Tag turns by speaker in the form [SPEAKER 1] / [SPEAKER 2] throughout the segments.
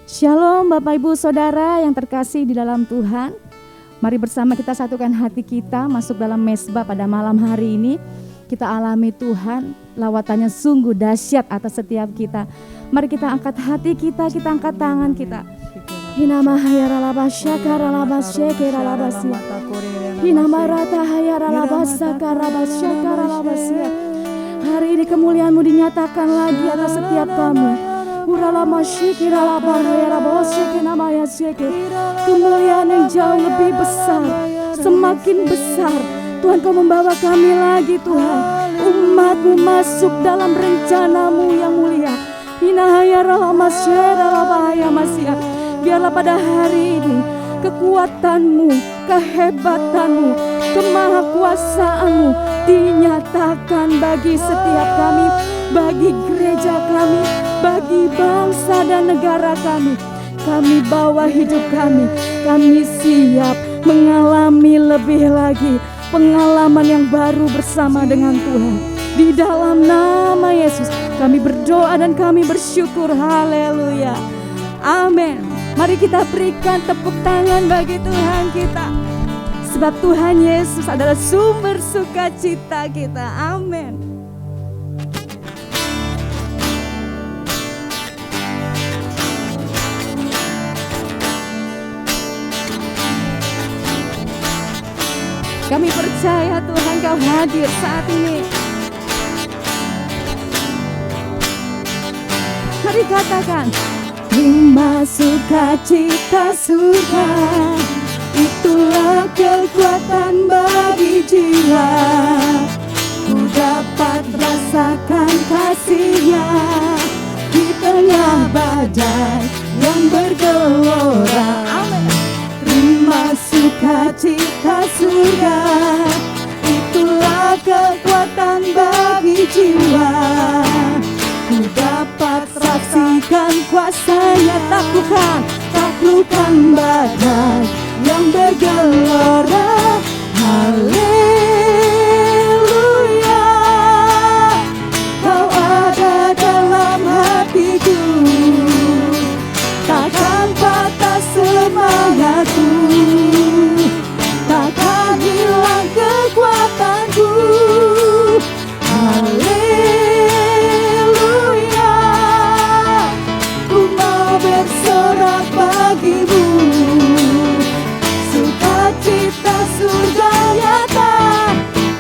[SPEAKER 1] Shalom Bapak Ibu Saudara yang terkasih di dalam Tuhan. Mari bersama kita satukan hati kita masuk dalam mezbah pada malam hari ini. Kita alami Tuhan, lawatannya sungguh dahsyat atas setiap kita. Mari kita angkat hati kita angkat tangan kita. Hari ini kemuliaan-Mu dinyatakan lagi atas setiap kami. Kemuliaan yang jauh lebih besar, semakin besar. Tuhan, Kau membawa kami lagi Tuhan. Umat-Mu masuk dalam rencana-Mu yang mulia. Biarlah pada hari ini kekuatan-Mu, kehebatan-Mu, kemahakuasaan-Mu dinyatakan bagi setiap kami, bagi gereja kami, bagi bangsa dan negara kami. Kami bawa hidup kami siap mengalami lebih lagi pengalaman yang baru bersama dengan Tuhan. Di dalam nama Yesus kami berdoa dan kami bersyukur. Haleluya, amin. Mari kita berikan tepuk tangan bagi Tuhan kita, sebab Tuhan Yesus adalah sumber sukacita kita. Amin. Kami percaya Tuhan Kau hadir saat ini. Mari katakan, terima sukacita surga, itulah kekuatan bagi jiwa. Ku dapat rasakan kasih-Nya di tengah badai yang bergelora. Terima sukacita surga, itulah kekuatan bagi jiwa. Ku dapat saksikan kuasa-Nya, taklukkan badai yang bergelora. Haleluya, Kau ada dalam hatiku, takkan patah semangatku, takkan hilang kekuatanku. Haleluya, ku mau bersorak bagimu, sukacita surga nyata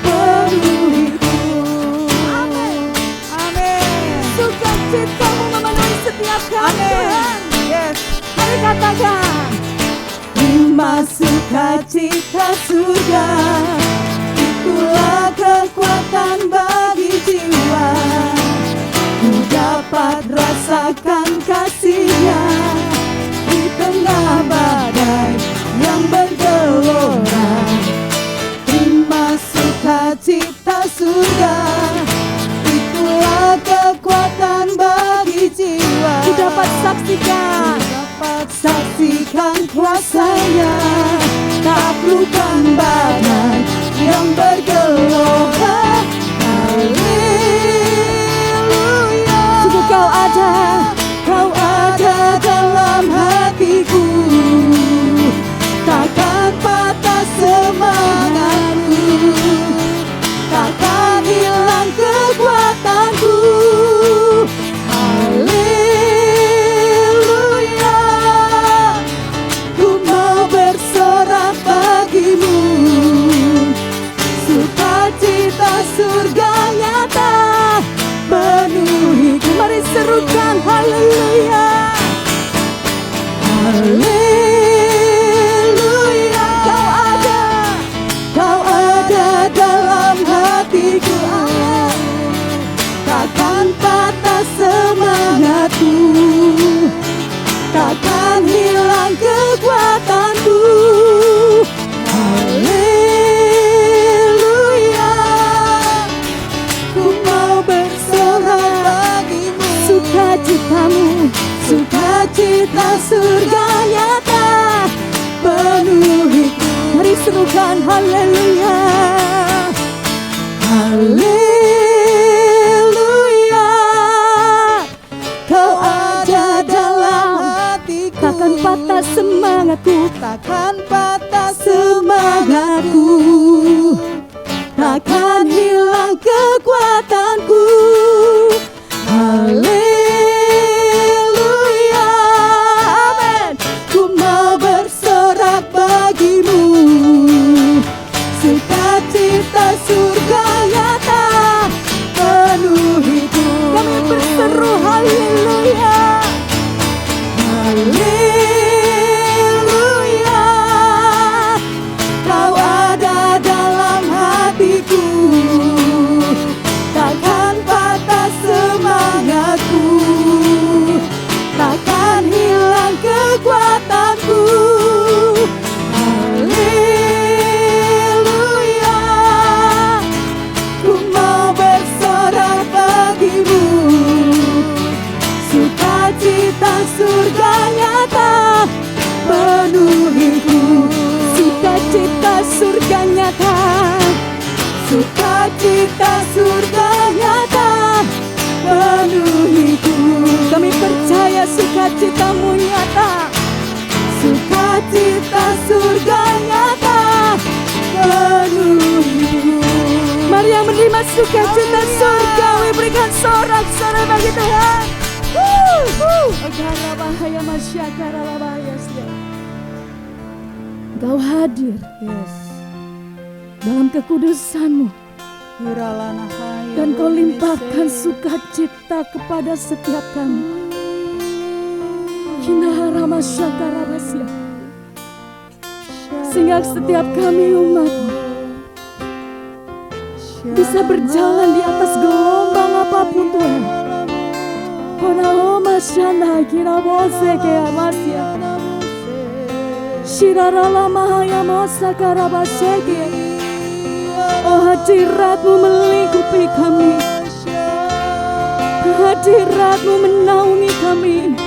[SPEAKER 1] penuhiku. Amin, amin. Sukacitamu memenuhi setiap kami. Yes. Mari katakan, terima sukacita surga, itulah kekuatan bagi jiwa. Ku dapat rasakan kasih-Nya di tengah badai yang bergelora. Terima sukacita surga, itulah kekuatan bagi jiwa. Ku dapat saksikan kuasa-Nya, taklukkan badai yang bergelora. Haleluya, sungguh Kau ada dalam hatiku, takkan patah semangatku, takkan hilang kekuatanku. Haleluya, ku mau bersorak bagimu, sukacita surga nyata penuhiku. Mari serukan haleluya, haleluya. Kau ada dalam hatiku, takkan patah semangatku, takkan hilang kekuatanku. Haleluya, ku mau bersorak bagimu, sukacita surga nyata penuhiku. Mari serukan haleluya, haleluya. Kau ada dalam hati patah semangatku,
[SPEAKER 2] takkan patah
[SPEAKER 1] semangatku, takkan hilang kekuatanku. Haleluya, amin. Ku mau bersorak bagimu, sukacita surga nyata penuhiku. Kami berseru haleluya, haleluya. Kau ada dalam hatiku, takkan patah semangatku, takkan hilang kekuatanku. Haleluya, ku mau bersorak bagimu, sukacita surga nyata penuhiku. Sukacita surga nyata, sukacita surga nyata penuhiku. Kami percaya sukacitamu nyata, sukacita surga nyata penuhiku. Mari yang menerima sukacita surgawi, berikan sorak-sorai bagi Tuhan. Bahaya masyarakat bahaya. Engkau hadir,
[SPEAKER 2] Yes.
[SPEAKER 1] dalam kekudusan-Mu, dan Kau limpahkan sukacita kepada setiap kami. Kinahara masyarakat, sehingga setiap kami umat-Mu bisa berjalan di atas gelombang apapun Tuhan. Konahoma shana kira bose ke amasya, shirara lama ya masa karabaseke. Oh, hadirat-Mu melingkupi kami, hadirat-Mu menaungi kami.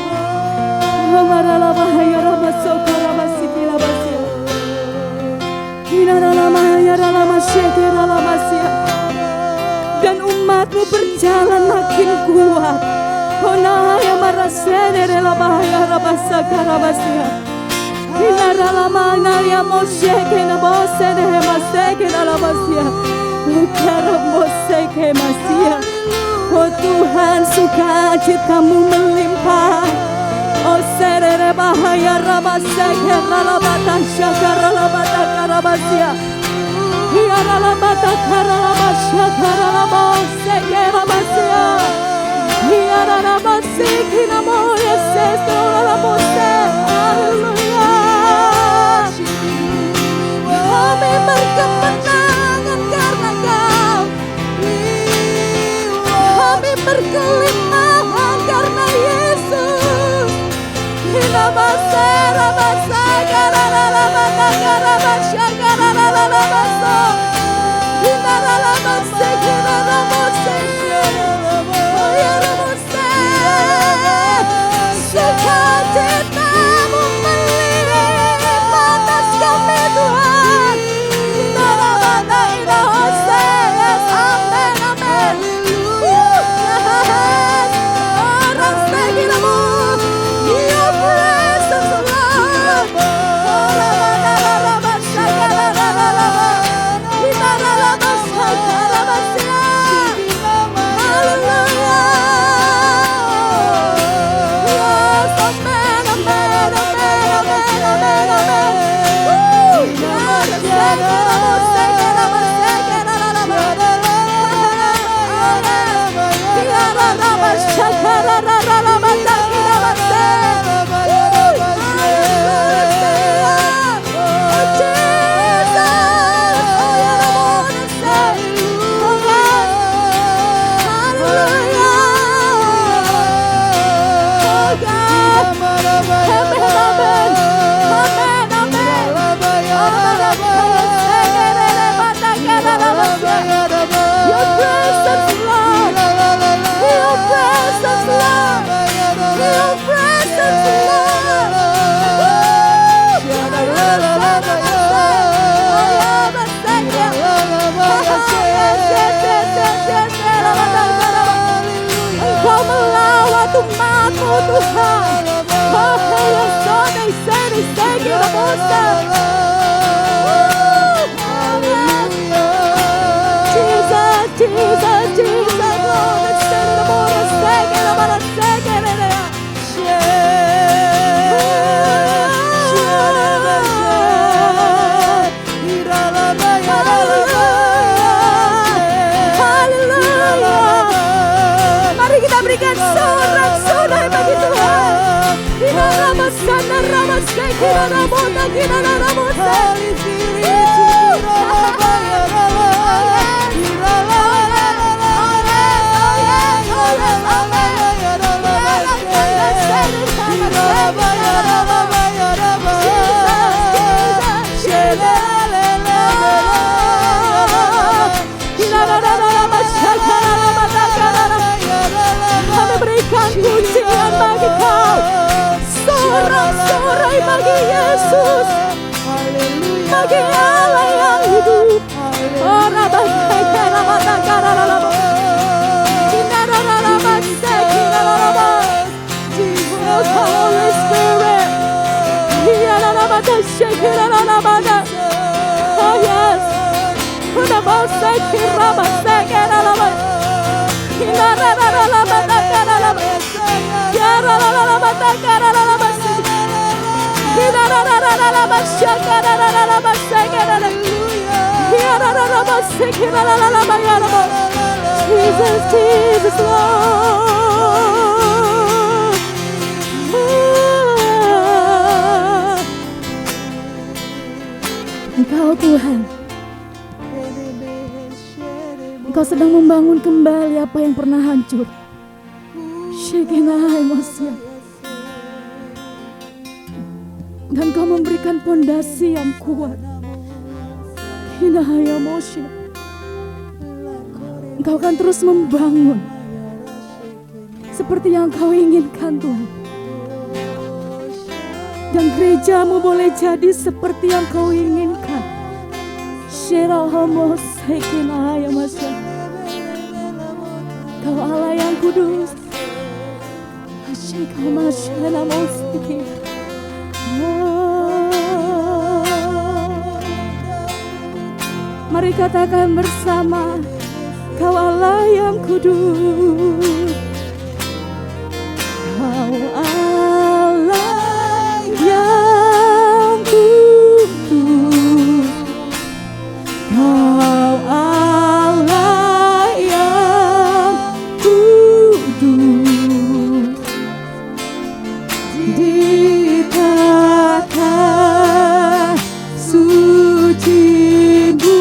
[SPEAKER 1] Hamarala bahaya rabaso karabasiki rabasya, hinara lama ya ralamaseke ralamasya. Dan umat-Mu berjalan makin kuat. Honaya marasene rela bahaya rabasa karabasya. Hinara lama ya moseke na bose de maseke rabasya. Ukara moseke masya. Oh Tuhan, sukacita-Mu melimpah. Oh serere bahaya rabaseke ralabata syakara rabata karabasya. Hiara rabata karabasya karabaseke rabasya. Hiara rabaseke namo yeses karabasya. Haleluya. Kami berkemenangan karena Kau, kami berkelimpahan karena Yesus. Hinabase rabasa karalabata karabasya karalabasa. Hinaralabase karabase. Oh ya rabase. Sukacita-Mu melimpah atas kami Tuhan. Hinarabata inahose. Yes, amen, amen. Yes. Orang seginamu. Your presence, Lord. Hinaralabasa karalabasa. Hinaralabasa karabasya. Hallelujah. Yes, amen, amen, amen, amen, amen, amen. Woo! Yes, karabasya, karabasya, karabasya, karabasya, karabasya. Woo! Hallelujah. Oh, Jesus. Oh, ya Rabbi, say, oh, yes. Hallelujah. Oh, God. Amen, amen. Amen, amen. Your presence, Lord. Your presence, Lord. Your presence, Lord. Woo! Engkau melawat umat-Mu Tuhan. Oh, yes, so they say Mari kita berikan sorak-sorai bagi Tuhan. Kami berikan pujian bagi Kau, sorak-sorai bagi Yesus, bagi Allah yang hidup. Holy Spirit, oh yes, Jesus, Lord. Engkau Tuhan, Engkau sedang membangun kembali apa yang pernah hancur. Shekinah emosi. Dan Kau memberikan pondasi yang kuat. Hinaya emosi. Engkau akan terus membangun seperti yang Kau inginkan, Tuhan. Dan gerejamu boleh jadi seperti yang Kau inginkan. Shirahamos Shekinah emosi. Kau Allah yang kudus. Mari katakan bersama, Kau Allah yang kudus. Kau Allah yang kudus. Kau Allah yang kudus. Di tata suci-Mu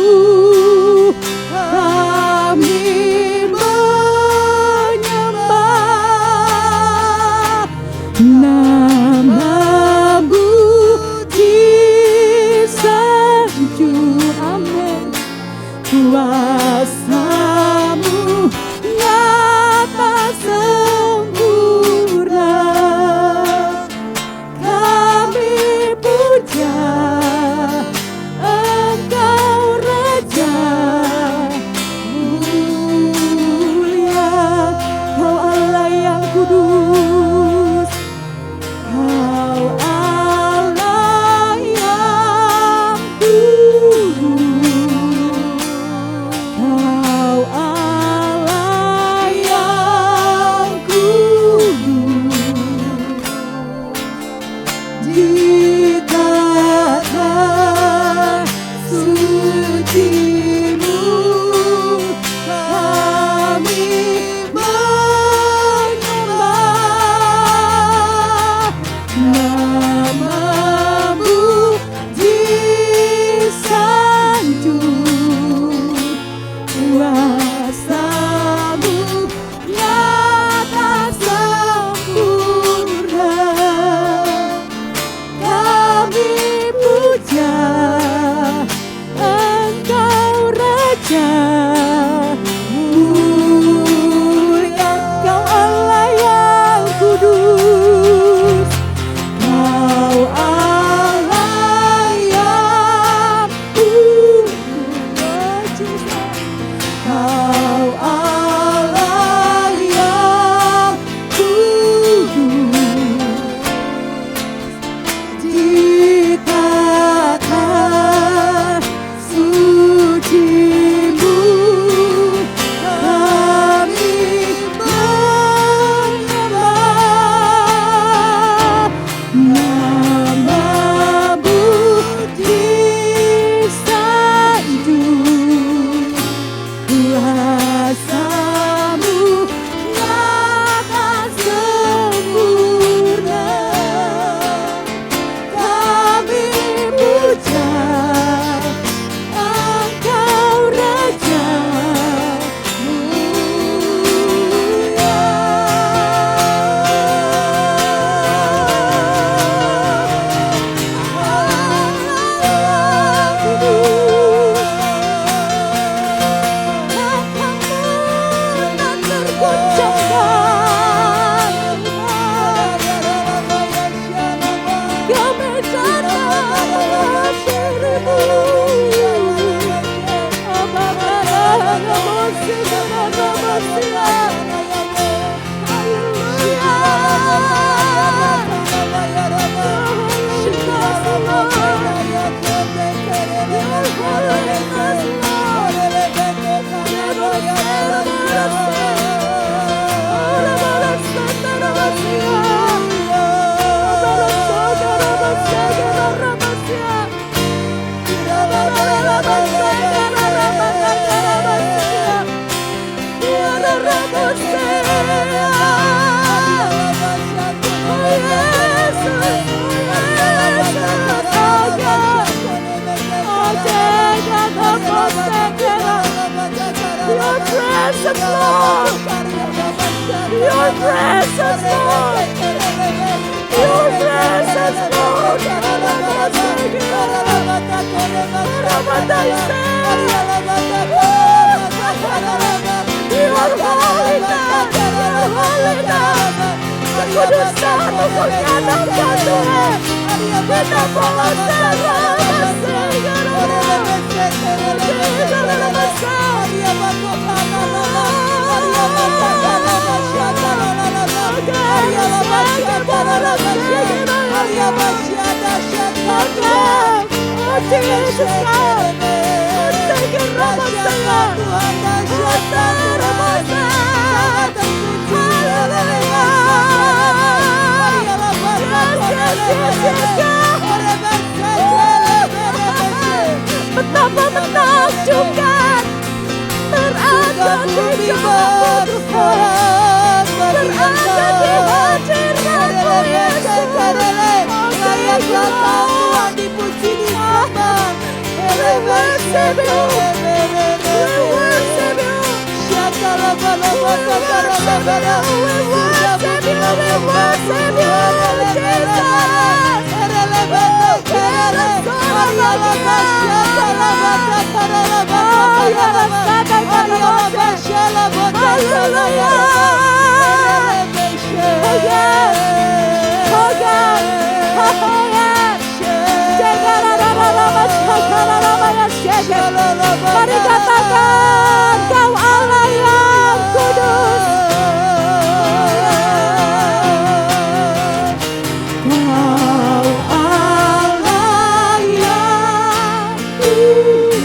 [SPEAKER 1] kami menyembah nama-Mu disanjung. Amin. Kuasa-Mu nyata sempurna. Kami puja Engkau Raja mulia. Kau Allah yang kudus. presence, Lord. Your presence, Lord. Your presence, Lord. Your holiness, your holiness. Kekudusan menyatakan Tuhan. Kita mengucapkan betapa menakjubkan berada di dalam Tuhan, berada di hadirat-Mu Yesus. Layak Tuhan dipuji disembah. We worship You, we worship You, we worship You, Mari katakan Kau Allah yang kudus. Kau Allah yang kudus.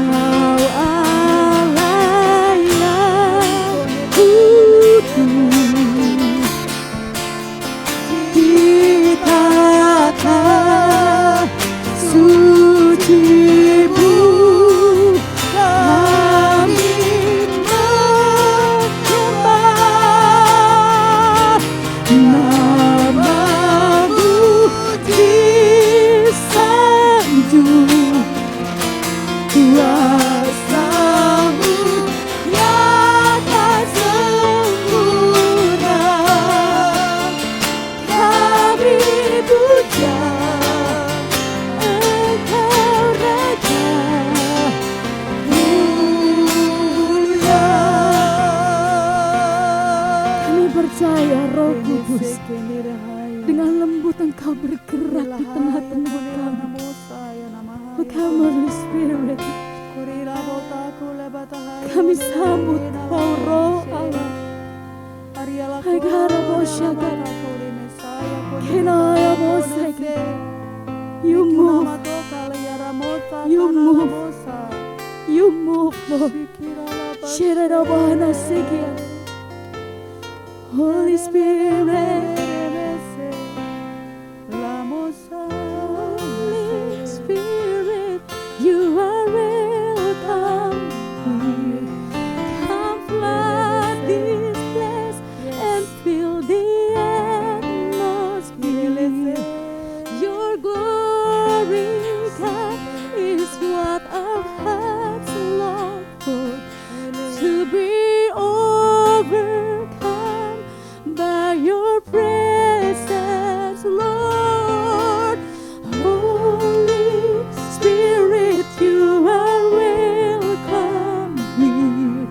[SPEAKER 1] Kau Allah yang kudus. Dikatakan suci-Mu, kami menyembah. Nama-Mu disanjung, kuasa-Mu nyata sempurna. Kami puja percaya Roh Kudus, dengan lembut Engkau bergerak di tengah-tengah kami. Come Holy Spirit, kami sambut Kau Roh Allah. Agara Boshaka, Kenaya Boseke. You move, You move, You move, Lord. Shirabana Sekia. Holy Spirit, Holy Spirit, You are welcome here. Come flood this place and fill the atmosphere. Your glory, God, is what our hearts long for, to be overcome by Your presence, Lord. Holy Spirit, You are welcome here.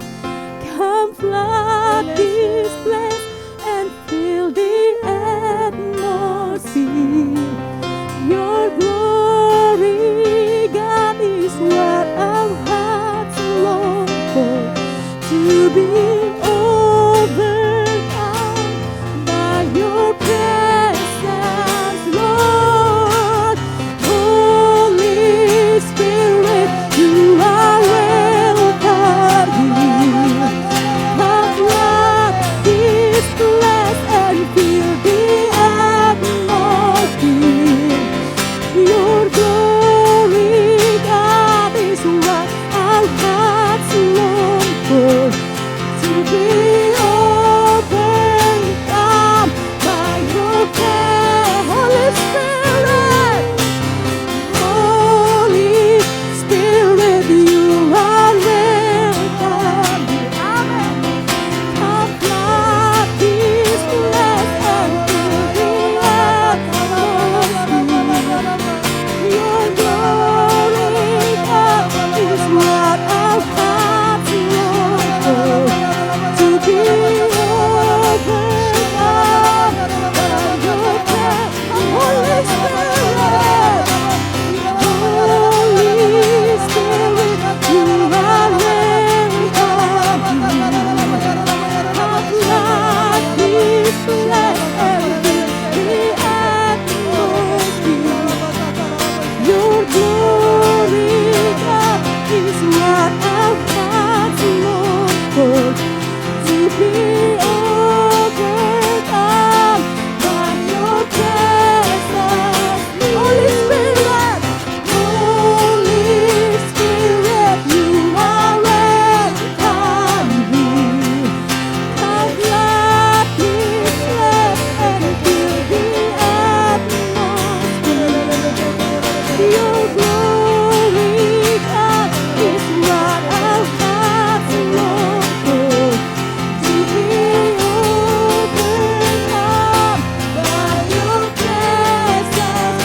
[SPEAKER 1] Come flood this place and fill the atmosphere. Your glory, God, is what our hearts long for, to be overcome by Your bless and fill the atmosphere. Your glory, God, is what our hearts long for, to be overcome by your presence. Holy Spirit, you are welcome here. Come gladly bless and fill the atmosphere. Your glory, God, is what our hearts long for, to be overcome by your presence,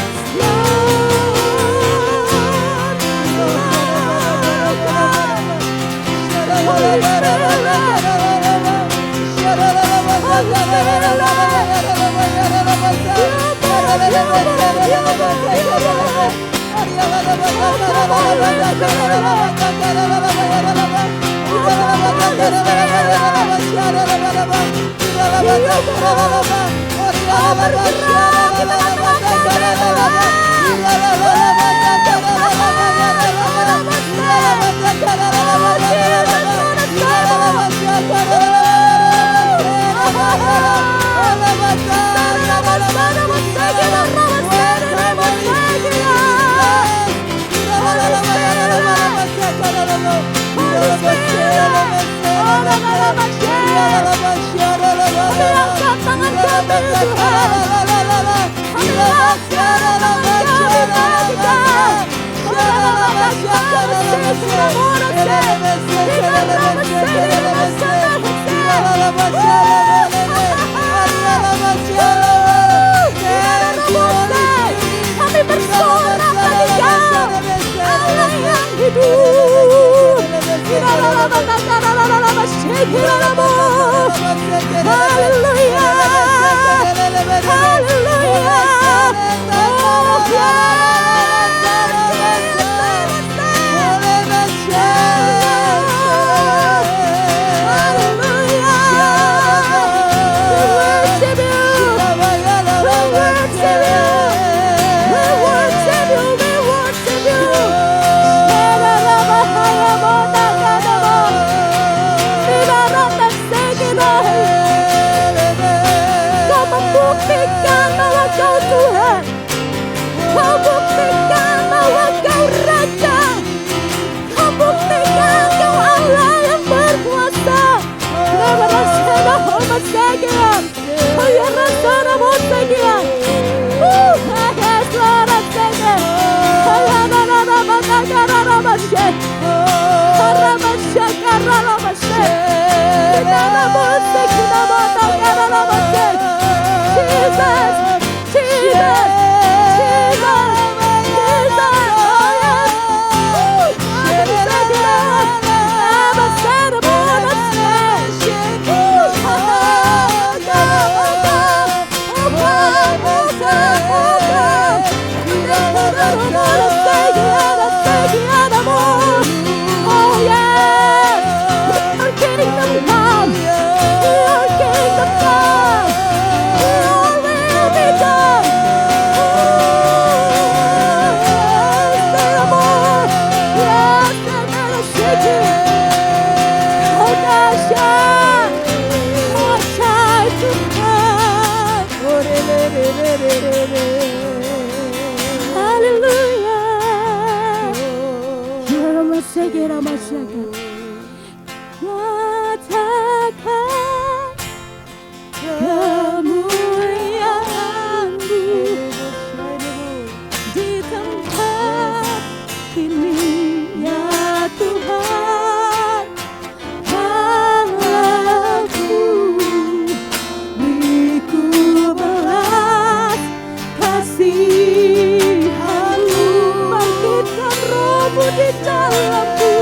[SPEAKER 1] kami bersorak bagi Kau, Allah yang hidup. Haleluya, haleluya. Kau membuktikan bahwa Kau Tuhan, Kau buktikan bahwa Kau Raja, Kau buktikan Kau Allah yang berkuasa. Katakan kemuliaan-Mu di tempat ini, ya Tuhan. Allahku, beriku belas kasihan-Mu, bangkitkan roh-Mu di dalamku.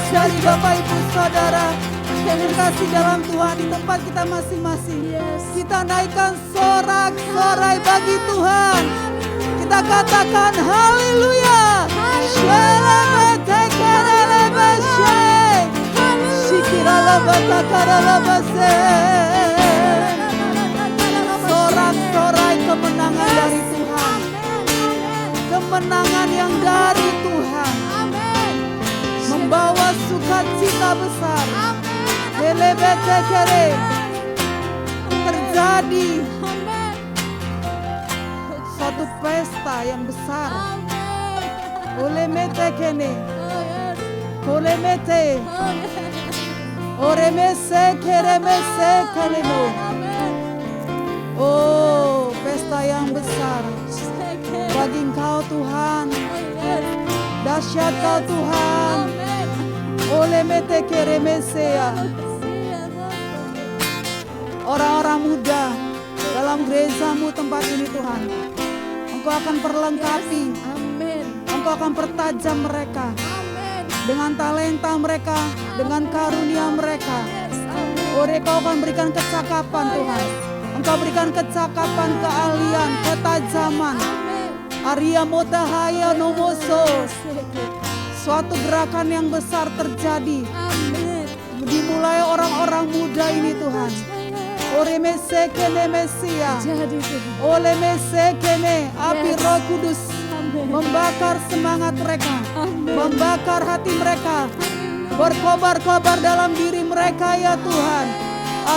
[SPEAKER 2] Dari Bapak Ibu Saudara yang terkasih dalam Tuhan, di tempat kita masing-masing, kita naikkan sorak-sorai bagi Tuhan. Kita katakan haleluya. Sorak-sorai kemenangan dari Tuhan, kemenangan yang dari Tuhan, membawa sukacita besar. Terjadi suatu pesta yang besar. Olemete kene, olemete, oremese keremese kalemo. Oh, pesta yang besar bagi Engkau Tuhan. Dahsyat Kau Tuhan. Olemete keremesea. Orang-orang muda dalam gerejamu tempat ini Tuhan, Engkau akan perlengkapi, Engkau akan pertajam mereka dengan talenta mereka, dengan karunia mereka. Engkau akan berikan kecakapan Tuhan, Engkau berikan kecakapan, keahlian, ketajaman. Arya motahaya nomoso. Suatu gerakan yang besar terjadi, dimulai orang-orang muda ini Tuhan. Oremese kene Mesia, oleh Mese kene api Roh Kudus membakar semangat mereka, membakar hati mereka, berkobar-kobar dalam diri mereka ya Tuhan.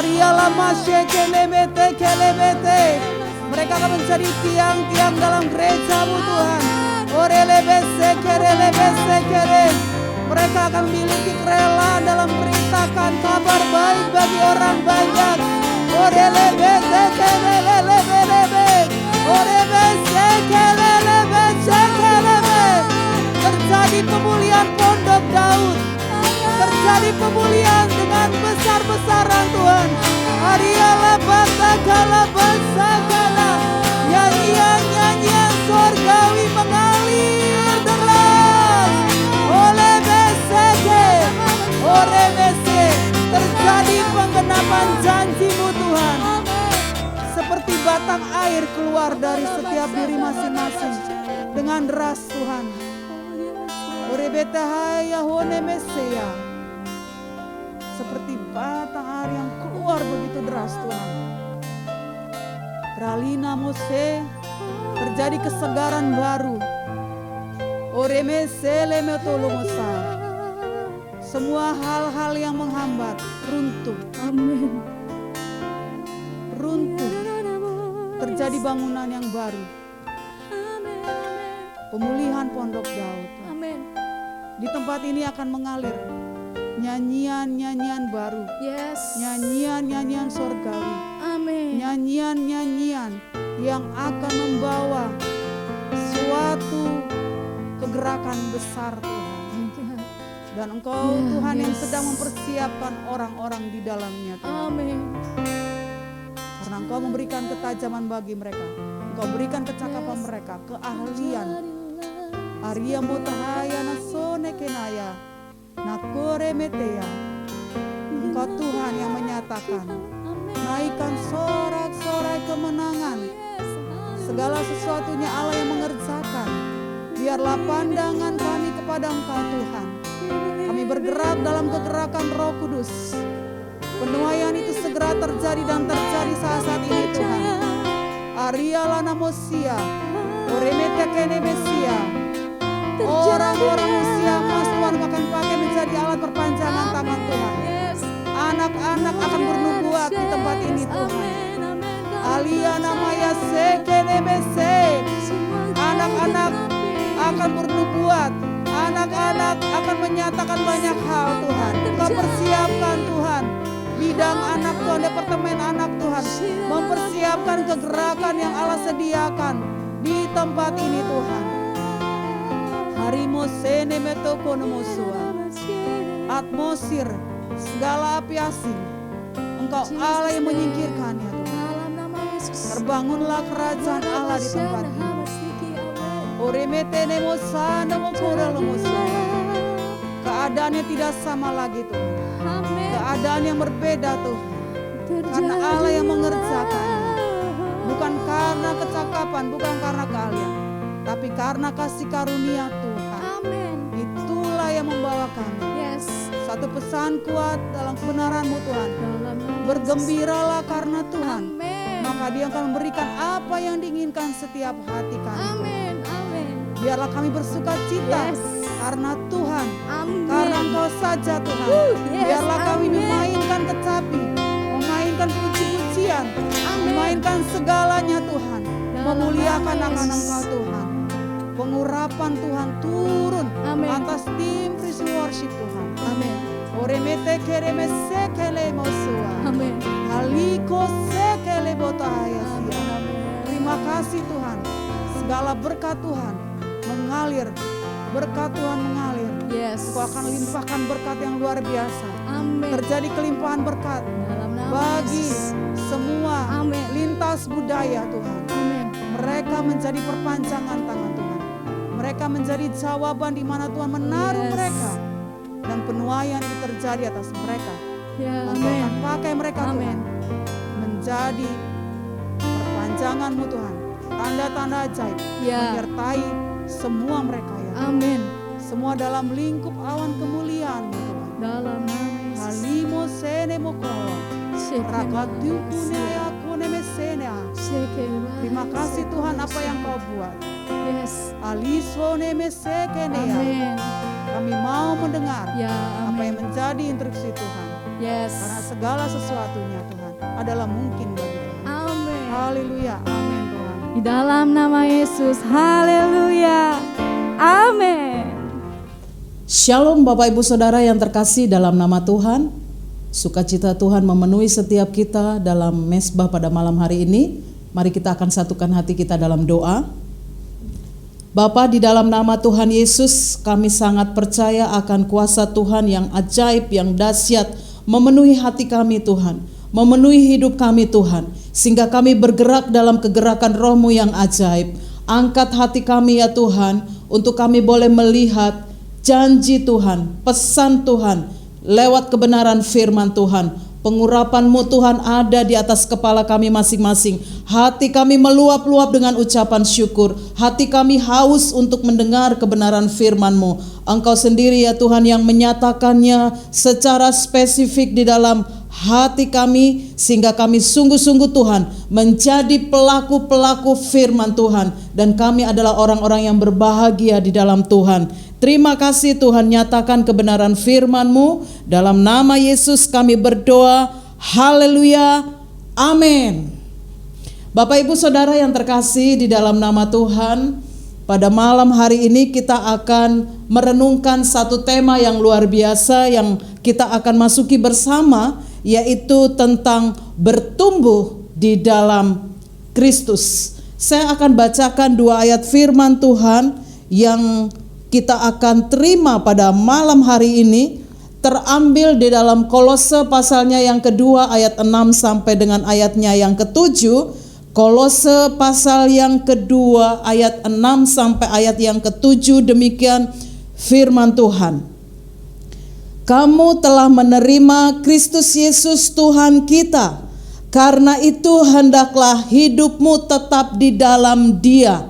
[SPEAKER 2] Ariala masye kene mete kele mete. Mereka akan menjadi tiang-tiang dalam gerejamu Tuhan. Orelebese kere. Mereka akan memiliki kerelaan dalam memberitakan kabar baik bagi orang banyak. Orelebese kelelebelebe. Orebese kelelebese. Terjadi pemulihan Pondok Daud. Terjadi pemulihan dengan besar-besaran Tuhan. Ariala basakala basakala. Nyanyian surgawi mengalir deras. Oleh beseke, oleh bese. Terjadi penggenapan janji-Mu Tuhan. Seperti batang air keluar dari setiap diri masing-masing dengan deras Tuhan. Orebetahaya hone meseya. Seperti batang air yang keluar begitu deras Tuhan. Ralina Mose, terjadi kesegaran baru. Oremese lemetolomosa. Semua hal-hal yang menghambat runtuh.
[SPEAKER 1] Amin.
[SPEAKER 2] Runtuh. Terjadi bangunan yang baru. Pemulihan Pondok Daud.
[SPEAKER 1] Amin.
[SPEAKER 2] Di tempat ini akan mengalir nyanyian-nyanyian baru.
[SPEAKER 1] Yes.
[SPEAKER 2] Nyanyian-nyanyian surgawi.
[SPEAKER 1] Amin.
[SPEAKER 2] Nyanyian-nyanyian yang akan membawa suatu kegerakan besar Tuhan. Dan Engkau Tuhan yang sedang mempersiapkan orang-orang di dalamnya Tuhan.
[SPEAKER 1] Amin.
[SPEAKER 2] Karena Engkau memberikan ketajaman bagi mereka, Engkau berikan kecakapan mereka, keahlian. Arya mutahaya nasone kenaya nakore metea. Engkau Tuhan yang menyatakan, naikkan sorak-sorai kemenangan. Segala sesuatunya Allah yang mengerjakan. Biarlah pandangan kami kepada Engkau Tuhan. Kami bergerak dalam kegerakan Roh Kudus. Penuaian itu segera terjadi dan terjadi saat ini Tuhan. Ariala namosia, oremete kene mesia. Orang-orang usia emas Tuhan akan pakai menjadi alat perpanjangan tangan Tuhan. Anak-anak akan bernubuat di tempat ini Tuhan. Alia namanya sekene mese. Anak-anak akan bernubuat. Anak-anak akan menyatakan banyak hal Tuhan. Engkau persiapkan Tuhan bidang anak Tuhan, departemen anak Tuhan, mempersiapkan kegerakan yang Allah sediakan di tempat ini Tuhan. Harimo sene metoko nomosua. Atmosfer segala api asing Engkau Allah yang menyingkirkannya Tuhan. Terbangunlah kerajaan Allah di tempat ini. Oremetene mosana mokora lomoso. Keadaannya tidak sama lagi Tuhan.
[SPEAKER 1] Amin.
[SPEAKER 2] Keadaan yang berbeda Tuhan. Karena Allah yang mengerjakan. Bukan karena kecakapan, bukan karena keahlian, tapi karena kasih karunia Tuhan.
[SPEAKER 1] Amin.
[SPEAKER 2] Itulah yang membawa kami.
[SPEAKER 1] Yes.
[SPEAKER 2] Satu pesan kuat dalam kebenaran-Mu Tuhan.
[SPEAKER 1] Dalam nama
[SPEAKER 2] Bergembiralah karena Tuhan.
[SPEAKER 1] Amin.
[SPEAKER 2] Maka Dia akan memberikan apa yang diinginkan setiap hati kami.
[SPEAKER 1] Amin. Amin.
[SPEAKER 2] Biarlah kami bersuka cita
[SPEAKER 1] Yes.
[SPEAKER 2] karena Tuhan.
[SPEAKER 1] Amin.
[SPEAKER 2] Karena Engkau saja Tuhan.
[SPEAKER 1] Yes,
[SPEAKER 2] Biarlah kami
[SPEAKER 1] amin.
[SPEAKER 2] memainkan kecapi, memainkan puji-pujian,
[SPEAKER 1] Amin.
[SPEAKER 2] memainkan segalanya Tuhan.
[SPEAKER 1] Dalam
[SPEAKER 2] Memuliakan
[SPEAKER 1] nama
[SPEAKER 2] akan
[SPEAKER 1] Yesus.
[SPEAKER 2] Engkau Tuhan. Pengurapan Tuhan turun
[SPEAKER 1] Amin.
[SPEAKER 2] atas tim Praise Worship Tuhan.
[SPEAKER 1] Amin.
[SPEAKER 2] Oremete kereme sekele mosua.
[SPEAKER 1] Amin.
[SPEAKER 2] Haliko sekele botaya sia.
[SPEAKER 1] Amin.
[SPEAKER 2] Terima kasih Tuhan. Segala berkat Tuhan mengalir. Berkat Tuhan mengalir.
[SPEAKER 1] Yes.
[SPEAKER 2] Engkau akan limpahkan berkat yang luar biasa.
[SPEAKER 1] Amin.
[SPEAKER 2] Terjadi kelimpahan berkat
[SPEAKER 1] Dalam nama
[SPEAKER 2] bagi
[SPEAKER 1] Yesus.
[SPEAKER 2] semua
[SPEAKER 1] Amin.
[SPEAKER 2] lintas budaya Tuhan.
[SPEAKER 1] Amin.
[SPEAKER 2] Mereka menjadi perpanjangan tangan Tuhan. Mereka menjadi jawaban di mana Tuhan menaruh
[SPEAKER 1] Yes.
[SPEAKER 2] mereka. Dan penuaian itu terjadi atas mereka.
[SPEAKER 1] Ya,
[SPEAKER 2] Engkau
[SPEAKER 1] amin.
[SPEAKER 2] akan pakai mereka
[SPEAKER 1] Amin.
[SPEAKER 2] Tuhan. Menjadi perpanjangan-Mu Tuhan. Tanda-tanda ajaib
[SPEAKER 1] Ya.
[SPEAKER 2] menyertai semua mereka ya.
[SPEAKER 1] Amin.
[SPEAKER 2] Semua dalam lingkup awan kemuliaan-Mu Tuhan.
[SPEAKER 1] Dalam nama Yesus.
[SPEAKER 2] Halimo sene mokolo. Rakatukunea kunemesenea. Terima kasih Tuhan apa yang Kau buat.
[SPEAKER 1] Yes.
[SPEAKER 2] Alisone mesekenea.
[SPEAKER 1] Amin.
[SPEAKER 2] Kami mau mendengar
[SPEAKER 1] Ya,
[SPEAKER 2] apa yang
[SPEAKER 1] amin.
[SPEAKER 2] menjadi instruksi Tuhan.
[SPEAKER 1] Yes.
[SPEAKER 2] Karena segala sesuatunya Tuhan adalah mungkin bagi Tuhan.
[SPEAKER 1] Amin.
[SPEAKER 2] Haleluya. Amin Tuhan.
[SPEAKER 1] Di dalam nama Yesus. Haleluya. Amin.
[SPEAKER 3] Shalom Bapak Ibu Saudara yang terkasih dalam nama Tuhan. Sukacita Tuhan memenuhi setiap kita dalam mesbah pada malam hari ini. Mari kita akan satukan hati kita dalam doa. Bapa, di dalam nama Tuhan Yesus, kami sangat percaya akan kuasa Tuhan yang ajaib, yang dahsyat memenuhi hati kami Tuhan, memenuhi hidup kami Tuhan, sehingga kami bergerak dalam kegerakan Roh-Mu yang ajaib. Angkat hati kami ya Tuhan, untuk kami boleh melihat janji Tuhan, pesan Tuhan, lewat kebenaran firman Tuhan. Pengurapan-Mu Tuhan ada di atas kepala kami masing-masing. Hati kami meluap-luap dengan ucapan syukur. Hati kami haus untuk mendengar kebenaran firman-Mu. Engkau sendiri ya Tuhan yang menyatakannya secara spesifik di dalam hati kami, sehingga kami sungguh-sungguh Tuhan menjadi pelaku-pelaku firman Tuhan, dan kami adalah orang-orang yang berbahagia di dalam Tuhan. Terima kasih Tuhan, nyatakan kebenaran firman-Mu. Dalam nama Yesus kami berdoa. Haleluya. Amin. Bapak Ibu Saudara yang terkasih di dalam nama Tuhan, pada malam hari ini kita akan merenungkan satu tema yang luar biasa yang kita akan masuki bersama, yaitu tentang bertumbuh di dalam Kristus. Saya akan bacakan 2 ayat firman Tuhan yang kita akan terima pada malam hari ini, terambil di dalam Kolose pasalnya yang kedua ayat 6 sampai dengan ayatnya yang ke-7. Kolose pasal yang kedua ayat 6 sampai ayat yang ke-7, demikian firman Tuhan. Kamu telah menerima Kristus Yesus Tuhan kita, karena itu hendaklah hidupmu tetap di dalam Dia.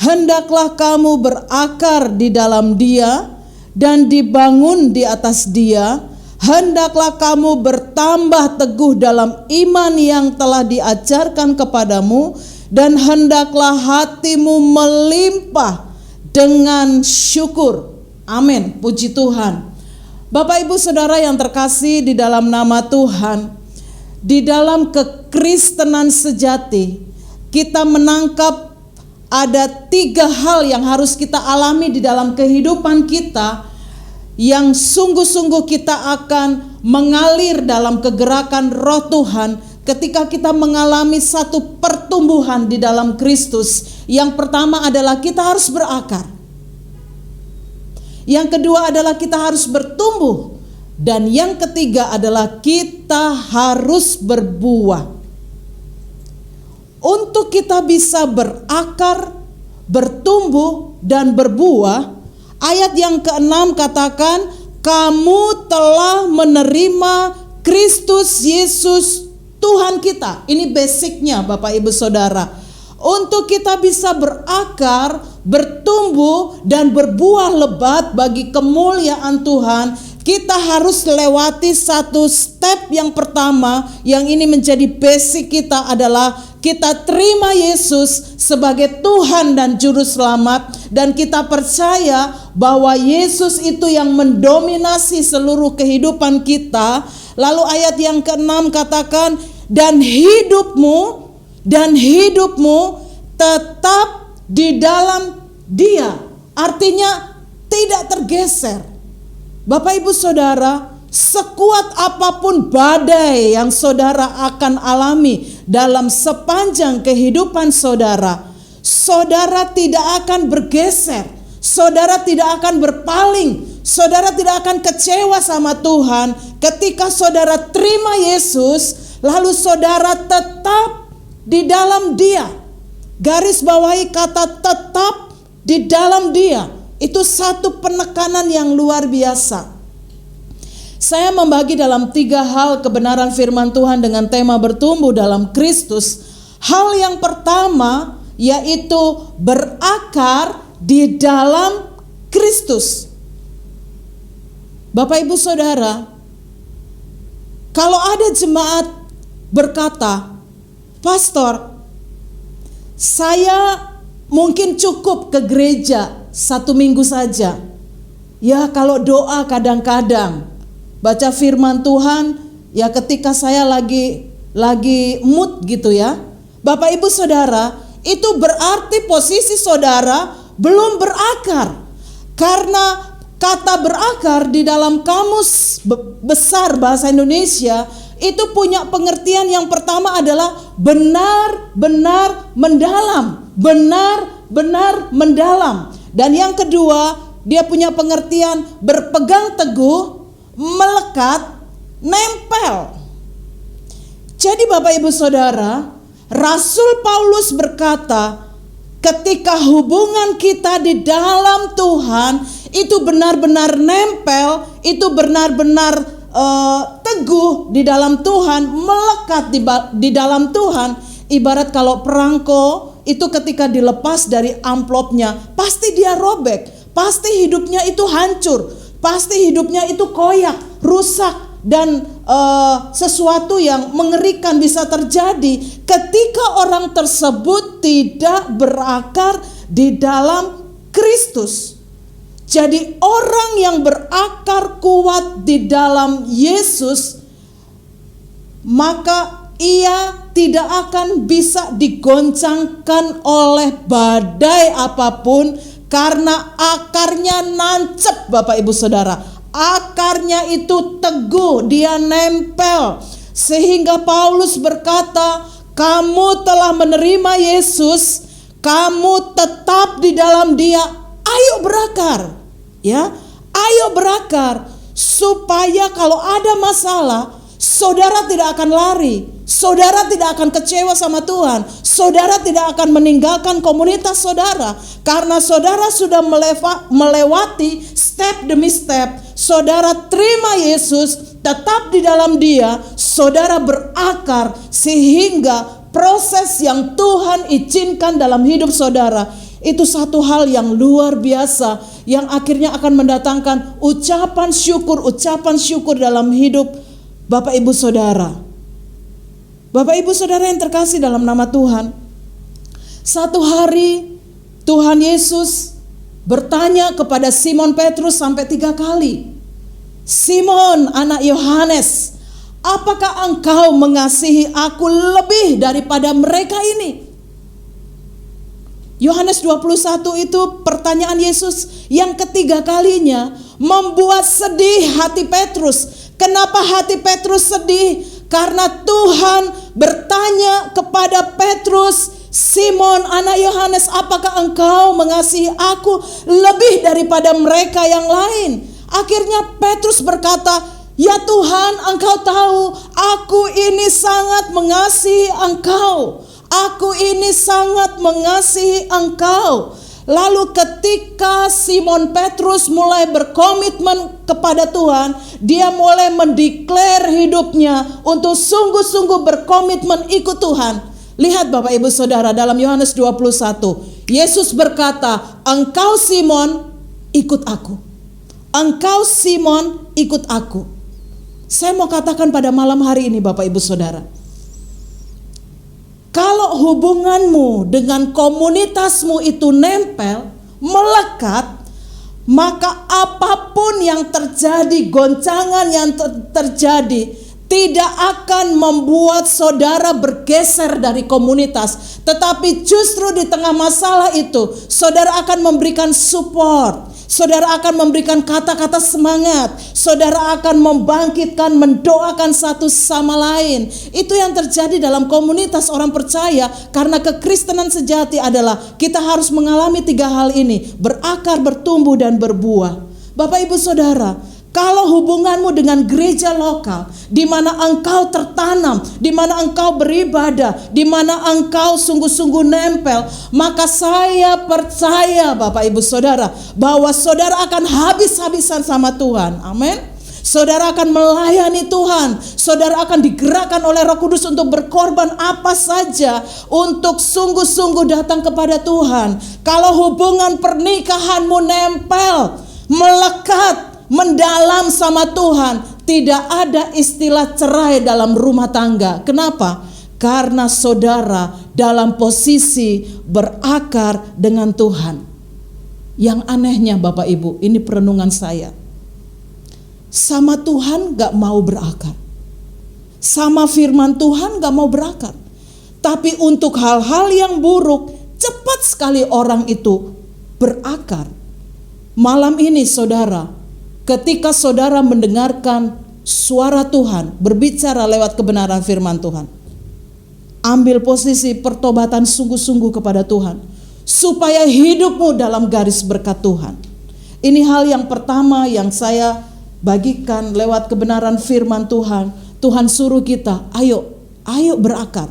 [SPEAKER 3] Hendaklah kamu berakar di dalam Dia dan dibangun di atas Dia. Hendaklah kamu bertambah teguh dalam iman yang telah diajarkan kepadamu, dan hendaklah hatimu melimpah dengan syukur. Amin. Puji Tuhan. Bapak Ibu Saudara yang terkasih di dalam nama Tuhan, di dalam kekristenan sejati kita menangkap ada 3 hal yang harus kita alami di dalam kehidupan kita, yang sungguh-sungguh kita akan mengalir dalam kegerakan Roh Tuhan ketika kita mengalami satu pertumbuhan di dalam Kristus. Yang pertama adalah kita harus berakar. Yang kedua adalah kita harus bertumbuh. Dan yang ketiga adalah kita harus berbuah. Untuk kita bisa berakar, bertumbuh dan berbuah. Ayat yang ke-6 katakan, kamu telah menerima Kristus Yesus Tuhan kita. Ini basicnya Bapak Ibu Saudara. Untuk kita bisa berakar, bertumbuh dan berbuah lebat bagi kemuliaan Tuhan, kita harus lewati satu step yang pertama, yang ini menjadi basic kita adalah kita terima Yesus sebagai Tuhan dan Juru Selamat, dan kita percaya bahwa Yesus itu yang mendominasi seluruh kehidupan kita. Lalu ayat yang ke-6 katakan, dan hidupmu tetap di dalam Dia. Artinya tidak tergeser. Bapak Ibu Saudara, sekuat apapun badai yang saudara akan alami dalam sepanjang kehidupan saudara, saudara tidak akan bergeser, saudara tidak akan berpaling, saudara tidak akan kecewa sama Tuhan ketika saudara terima Yesus, lalu saudara tetap di dalam Dia. Garis bawahi kata tetap di dalam Dia. Itu satu penekanan yang luar biasa. Saya membagi dalam 3 hal kebenaran firman Tuhan dengan tema bertumbuh dalam Kristus. Hal yang pertama yaitu berakar di dalam Kristus. Bapak Ibu Saudara, kalau ada jemaat berkata, pastor, saya mungkin cukup ke gereja 1 minggu saja. Ya, kalau doa kadang-kadang, baca firman Tuhan ya ketika saya lagi mood gitu ya. Bapak Ibu Saudara, itu berarti posisi saudara belum berakar. Karena kata berakar di dalam kamus besar bahasa Indonesia itu punya pengertian yang pertama adalah benar-benar mendalam. Benar-benar mendalam. Dan yang kedua, dia punya pengertian berpegang teguh, melekat, nempel. Jadi Bapak Ibu Saudara, Rasul Paulus berkata, ketika hubungan kita di dalam Tuhan itu benar-benar nempel, itu benar-benar teguh di dalam Tuhan, melekat di dalam Tuhan. Ibarat kalau perangko itu ketika dilepas dari amplopnya, pasti dia robek, pasti hidupnya itu hancur, pasti hidupnya itu koyak, rusak, dan sesuatu yang mengerikan bisa terjadi ketika orang tersebut tidak berakar di dalam Kristus. Jadi orang yang berakar kuat di dalam Yesus, maka ia tidak akan bisa digoncangkan oleh badai apapun, karena akarnya nancep Bapak Ibu Saudara. Akarnya itu teguh, dia nempel. Sehingga Paulus berkata, kamu telah menerima Yesus, kamu tetap di dalam Dia, ayo berakar. Ya, ayo berakar supaya kalau ada masalah, saudara tidak akan lari, saudara tidak akan kecewa sama Tuhan, saudara tidak akan meninggalkan komunitas saudara, karena saudara sudah melewati step demi step. Saudara terima Yesus, tetap di dalam Dia, saudara berakar sehingga proses yang Tuhan izinkan dalam hidup saudara itu satu hal yang luar biasa, yang akhirnya akan mendatangkan ucapan syukur dalam hidup Bapak Ibu Saudara. Bapak Ibu Saudara yang terkasih dalam nama Tuhan, satu hari Tuhan Yesus bertanya kepada Simon Petrus sampai 3 kali. Simon anak Yohanes, apakah engkau mengasihi aku lebih daripada mereka ini? Yohanes 21 itu pertanyaan Yesus yang ketiga kalinya membuat sedih hati Petrus. Kenapa hati Petrus sedih? Karena Tuhan bertanya kepada Petrus, Simon anak Yohanes, apakah engkau mengasihi aku lebih daripada mereka yang lain? Akhirnya Petrus berkata, ya Tuhan, engkau tahu aku ini sangat mengasihi engkau. Aku ini sangat mengasihi engkau. Lalu ketika Simon Petrus mulai berkomitmen kepada Tuhan, dia mulai mendeklar hidupnya untuk sungguh-sungguh berkomitmen ikut Tuhan. Lihat Bapak Ibu Saudara, dalam Yohanes 21, Yesus berkata, "Engkau Simon, ikut aku. Engkau Simon, ikut aku." Saya mau katakan pada malam hari ini Bapak Ibu Saudara, kalau hubunganmu dengan komunitasmu itu nempel, melekat, maka apapun yang terjadi, goncangan yang terjadi, tidak akan membuat saudara bergeser dari komunitas. Tetapi justru di tengah masalah itu, saudara akan memberikan support. Saudara akan memberikan kata-kata semangat. Saudara akan membangkitkan, mendoakan satu sama lain. Itu yang terjadi dalam komunitas orang percaya. Karena kekristenan sejati adalah kita harus mengalami 3 hal ini: berakar, bertumbuh, dan berbuah. Bapak Ibu Saudara, kalau hubunganmu dengan gereja lokal, di mana engkau tertanam, di mana engkau beribadah, di mana engkau sungguh-sungguh nempel, maka saya percaya Bapak Ibu Saudara, bahwa saudara akan habis-habisan sama Tuhan. Amin. Saudara akan melayani Tuhan. Saudara akan digerakkan oleh Roh Kudus untuk berkorban apa saja untuk sungguh-sungguh datang kepada Tuhan. Kalau hubungan pernikahanmu nempel, melekat, mendalam sama Tuhan, tidak ada istilah cerai dalam rumah tangga. Kenapa? Karena saudara dalam posisi berakar dengan Tuhan. Yang anehnya Bapak Ibu, ini perenungan saya, sama Tuhan gak mau berakar, sama firman Tuhan gak mau berakar, tapi untuk hal-hal yang buruk cepat sekali orang itu berakar. Malam ini saudara, ketika saudara mendengarkan suara Tuhan berbicara lewat kebenaran firman Tuhan, ambil posisi pertobatan sungguh-sungguh kepada Tuhan, supaya hidupmu dalam garis berkat Tuhan. Ini hal yang pertama yang saya bagikan lewat kebenaran firman Tuhan. Tuhan suruh kita, ayo berakar,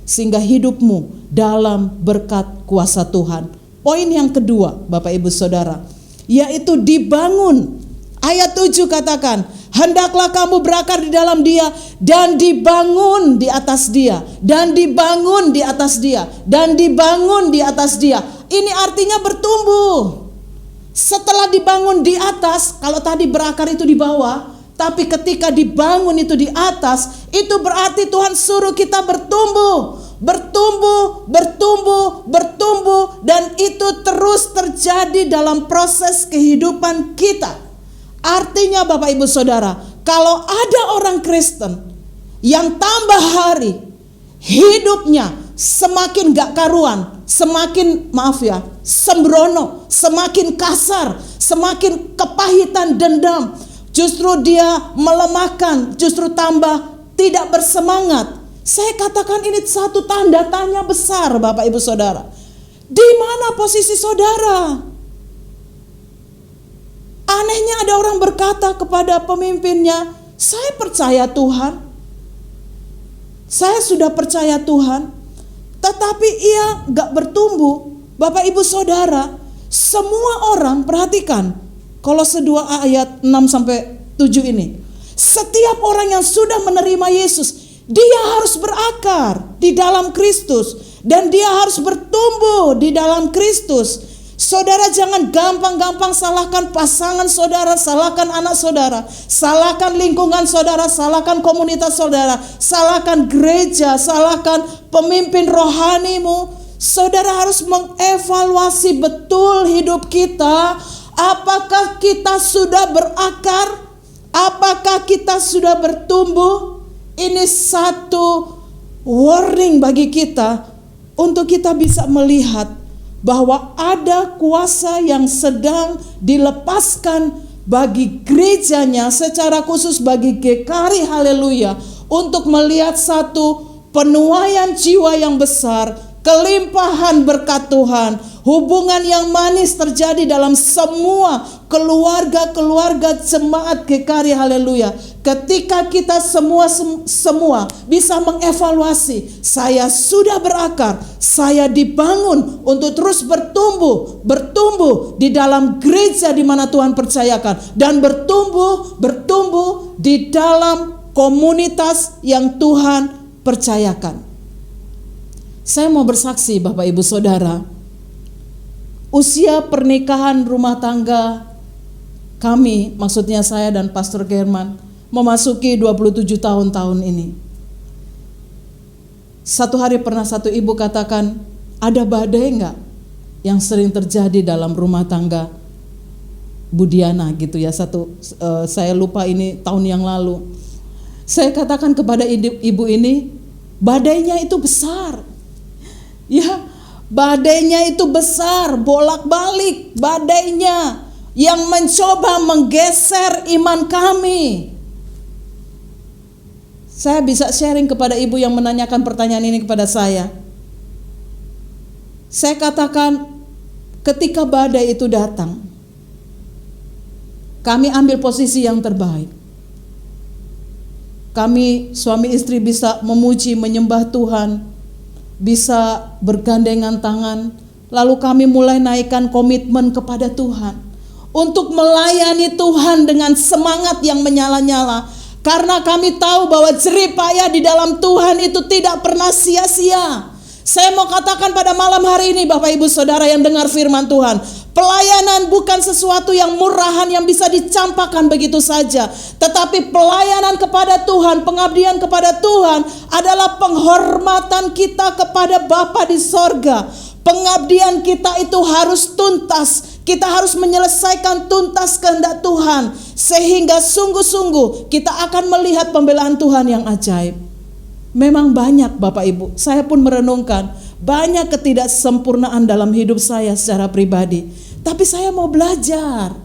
[SPEAKER 3] sehingga hidupmu dalam berkat kuasa Tuhan. Poin yang kedua Bapak Ibu Saudara, yaitu dibangun. Ayat 7 katakan, hendaklah kamu berakar di dalam Dia dan dibangun di atas Dia, dan dibangun di atas Dia, dan dibangun di atas Dia. Ini artinya bertumbuh. Setelah dibangun di atas, kalau tadi berakar itu di bawah, tapi ketika dibangun itu di atas, itu berarti Tuhan suruh kita bertumbuh. Bertumbuh, dan itu terus terjadi dalam proses kehidupan kita. Artinya Bapak Ibu Saudara, kalau ada orang Kristen yang tambah hari hidupnya semakin gak karuan, semakin sembrono, semakin kasar, semakin kepahitan, dendam, justru dia melemahkan, justru tambah tidak bersemangat. Saya katakan ini satu tanda tanya besar Bapak Ibu Saudara. Di mana posisi saudara? Anehnya ada orang berkata kepada pemimpinnya, saya percaya Tuhan, saya sudah percaya Tuhan, tetapi ia gak bertumbuh. Bapak Ibu Saudara, semua orang perhatikan Kolose 2 ayat 6-7 ini. Setiap orang yang sudah menerima Yesus, dia harus berakar di dalam Kristus, dan dia harus bertumbuh di dalam Kristus. Saudara jangan gampang-gampang salahkan pasangan saudara, salahkan anak saudara, salahkan lingkungan saudara, salahkan komunitas saudara, salahkan gereja, salahkan pemimpin rohanimu. Saudara harus mengevaluasi betul hidup kita. Apakah kita sudah berakar? Apakah kita sudah bertumbuh? Ini satu warning bagi kita untuk kita bisa melihat bahwa ada kuasa yang sedang dilepaskan bagi gerejanya, secara khusus bagi GKRI Haleluya, untuk melihat satu penuaian jiwa yang besar, kelimpahan berkat Tuhan, Hubungan yang manis terjadi dalam semua keluarga-keluarga jemaat GKRI, haleluya. Ketika kita semua bisa mengevaluasi, saya sudah berakar, saya dibangun untuk terus bertumbuh di dalam gereja di mana Tuhan percayakan, dan bertumbuh di dalam komunitas yang Tuhan percayakan. Saya mau bersaksi Bapak Ibu Saudara, usia pernikahan rumah tangga kami, maksudnya saya dan Pastor German, memasuki 27 tahun ini. Satu hari pernah satu ibu katakan, ada badai enggak yang sering terjadi dalam rumah tangga Budiana gitu ya. Saya lupa ini tahun yang lalu. Saya katakan kepada ibu ini, badainya itu besar. Ya, badainya itu besar, bolak-balik badainya yang mencoba menggeser iman kami. Saya bisa sharing kepada ibu yang menanyakan pertanyaan ini kepada saya. Saya katakan, ketika badai itu datang, kami ambil posisi yang terbaik. Kami suami istri bisa memuji, menyembah Tuhan, bisa bergandengan tangan. Lalu kami mulai naikkan komitmen kepada Tuhan untuk melayani Tuhan dengan semangat yang menyala-nyala. Karena kami tahu bahwa jerih payah di dalam Tuhan itu tidak pernah sia-sia. Saya mau katakan pada malam hari ini Bapak Ibu Saudara yang dengar firman Tuhan, pelayanan bukan sesuatu yang murahan yang bisa dicampakkan begitu saja. Tetapi pelayanan kepada Tuhan, pengabdian kepada Tuhan adalah penghormatan kita kepada Bapa di sorga. Pengabdian kita itu harus tuntas. Kita harus menyelesaikan tuntas kehendak Tuhan, sehingga sungguh-sungguh kita akan melihat pembelaan Tuhan yang ajaib. Memang banyak Bapak Ibu, saya pun merenungkan banyak ketidaksempurnaan dalam hidup saya secara pribadi. Tapi saya mau belajar.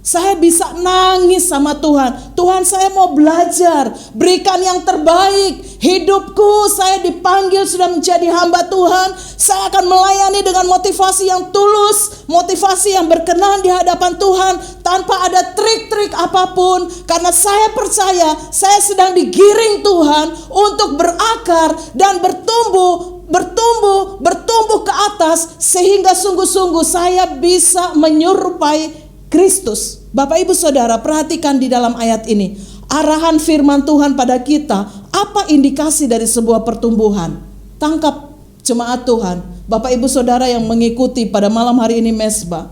[SPEAKER 3] Saya bisa nangis sama Tuhan. Tuhan, saya mau belajar, berikan yang terbaik. Hidupku, saya dipanggil sudah menjadi hamba Tuhan. Saya akan melayani dengan motivasi yang tulus, motivasi yang berkenan di hadapan Tuhan, tanpa ada trik-trik apapun. Karena saya percaya saya sedang digiring Tuhan untuk berakar dan bertumbuh ke atas, sehingga sungguh-sungguh saya bisa menyerupai Kristus. Bapak Ibu Saudara, perhatikan di dalam ayat ini arahan firman Tuhan pada kita. Apa indikasi dari sebuah pertumbuhan? Tangkap jemaat Tuhan, Bapak Ibu Saudara yang mengikuti pada malam hari ini mesbah.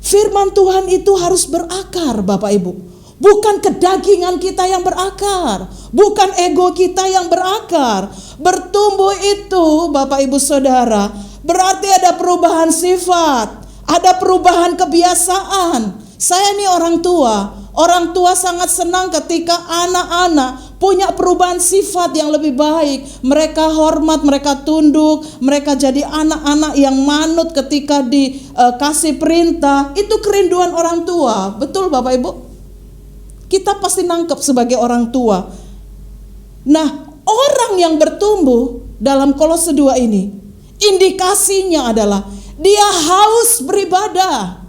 [SPEAKER 3] Firman Tuhan itu harus berakar Bapak Ibu. Bukan kedagingan kita yang berakar, bukan ego kita yang berakar. Bertumbuh itu Bapak Ibu Saudara berarti ada perubahan sifat, ada perubahan kebiasaan. Saya ini orang tua sangat senang ketika anak-anak punya perubahan sifat yang lebih baik. Mereka hormat, mereka tunduk, mereka jadi anak-anak yang manut ketika dikasih perintah. Itu kerinduan orang tua, betul Bapak Ibu? Kita pasti nangkep sebagai orang tua. Nah, orang yang bertumbuh dalam Kolose 2 ini, indikasinya adalah dia haus beribadah,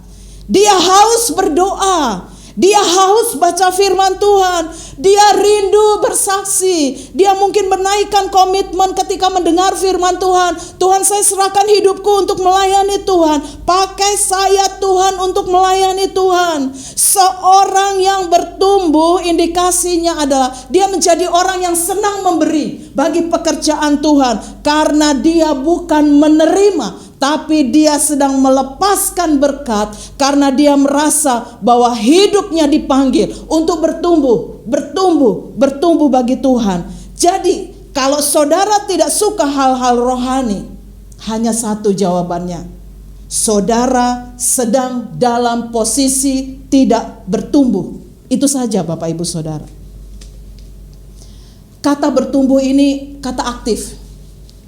[SPEAKER 3] dia haus berdoa, dia haus baca firman Tuhan, dia rindu bersaksi, dia mungkin menaikkan komitmen ketika mendengar firman Tuhan. Tuhan, saya serahkan hidupku untuk melayani Tuhan, pakai saya Tuhan untuk melayani Tuhan. Seorang yang bertumbuh indikasinya adalah dia menjadi orang yang senang memberi bagi pekerjaan Tuhan, karena dia bukan menerima, tapi dia sedang melepaskan berkat karena dia merasa bahwa hidupnya dipanggil untuk bertumbuh bagi Tuhan. Jadi kalau saudara tidak suka hal-hal rohani, hanya satu jawabannya: saudara sedang dalam posisi tidak bertumbuh. Itu saja Bapak Ibu Saudara. Kata bertumbuh ini kata aktif,